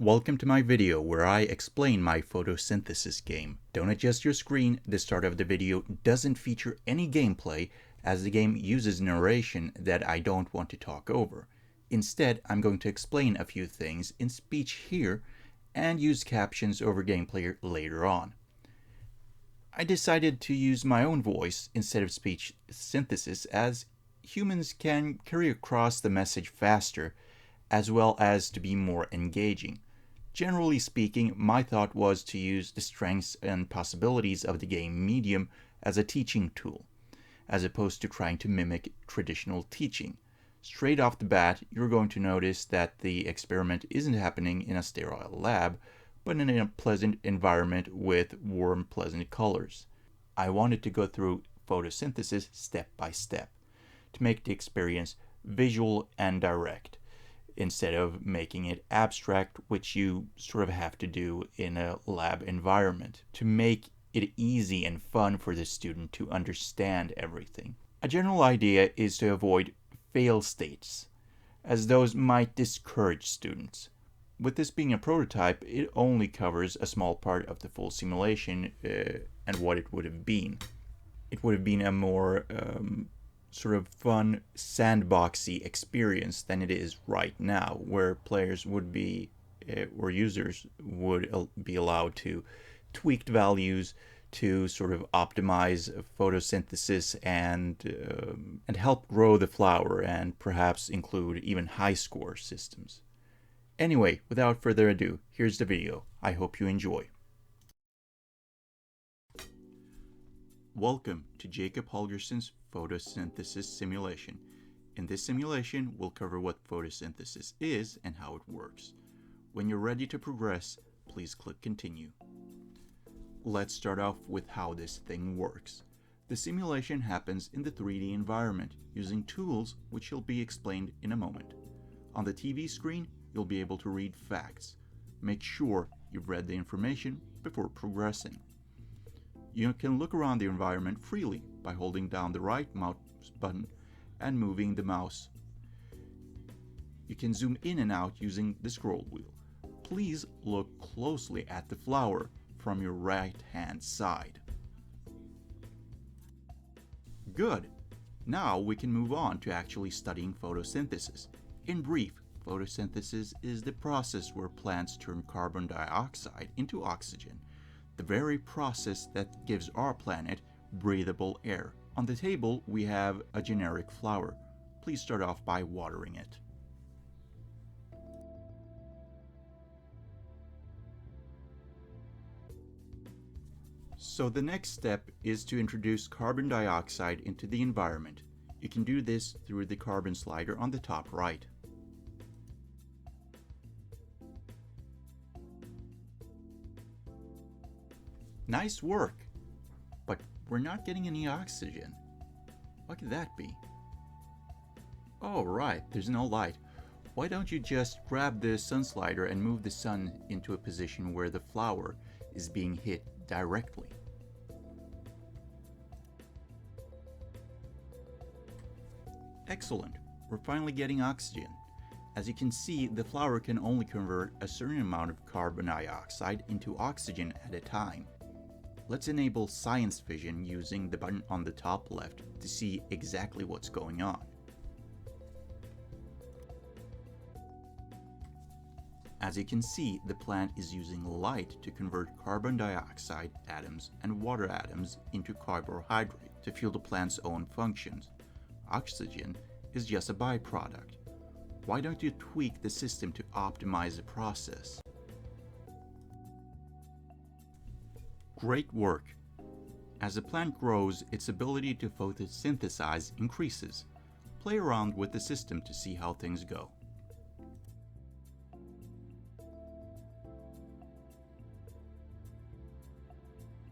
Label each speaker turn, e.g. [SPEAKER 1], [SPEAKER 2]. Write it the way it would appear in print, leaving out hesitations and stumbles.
[SPEAKER 1] Welcome to my video where I explain my photosynthesis game. Don't adjust your screen, the start of the video doesn't feature any gameplay as the game uses narration that I don't want to talk over. Instead, I'm going to explain a few things in speech here and use captions over gameplay later on. I decided to use my own voice instead of speech synthesis as humans can carry across the message faster as well as to be more engaging. Generally speaking, my thought was to use the strengths and possibilities of the game medium as a teaching tool, as opposed to trying to mimic traditional teaching. Straight off the bat, you're going to notice that the experiment isn't happening in a sterile lab, but in a pleasant environment with warm, pleasant colors. I wanted to go through photosynthesis step by step to make the experience visual and direct, instead of making it abstract, which you sort of have to do in a lab environment to make it easy and fun for the student to understand everything. A general idea is to avoid fail states, as those might discourage students. With this being a prototype, it only covers a small part of the full simulation and what it would have been. It would have been a more sort of fun, sandboxy experience than it is right now, where players would be, or users would be allowed to tweak values to sort of optimize photosynthesis and help grow the flower and perhaps include even high score systems. Anyway, without further ado, here's the video. I hope you enjoy. Welcome to Jakob Holgersson's Photosynthesis Simulation. In this simulation, we'll cover what photosynthesis is and how it works. When you're ready to progress, please click Continue. Let's start off with how this thing works. The simulation happens in the 3D environment using tools which will be explained in a moment. On the TV screen, you'll be able to read facts. Make sure you've read the information before progressing. You can look around the environment freely by holding down the right mouse button and moving the mouse. You can zoom in and out using the scroll wheel. Please look closely at the flower from your right-hand side. Good! Now we can move on to actually studying photosynthesis. In brief, photosynthesis is the process where plants turn carbon dioxide into oxygen, the very process that gives our planet breathable air. On the table, we have a generic flower. Please start off by watering it. So the next step is to introduce carbon dioxide into the environment. You can do this through the carbon slider on the top right. Nice work! But we're not getting any oxygen. What could that be? Oh right, there's no light. Why don't you just grab the sun slider and move the sun into a position where the flower is being hit directly? Excellent, we're finally getting oxygen. As you can see, the flower can only convert a certain amount of carbon dioxide into oxygen at a time. Let's enable Science Vision using the button on the top left to see exactly what's going on. As you can see, the plant is using light to convert carbon dioxide atoms and water atoms into carbohydrates to fuel the plant's own functions. Oxygen is just a byproduct. Why don't you tweak the system to optimize the process? Great work! As the plant grows, its ability to photosynthesize increases. Play around with the system to see how things go.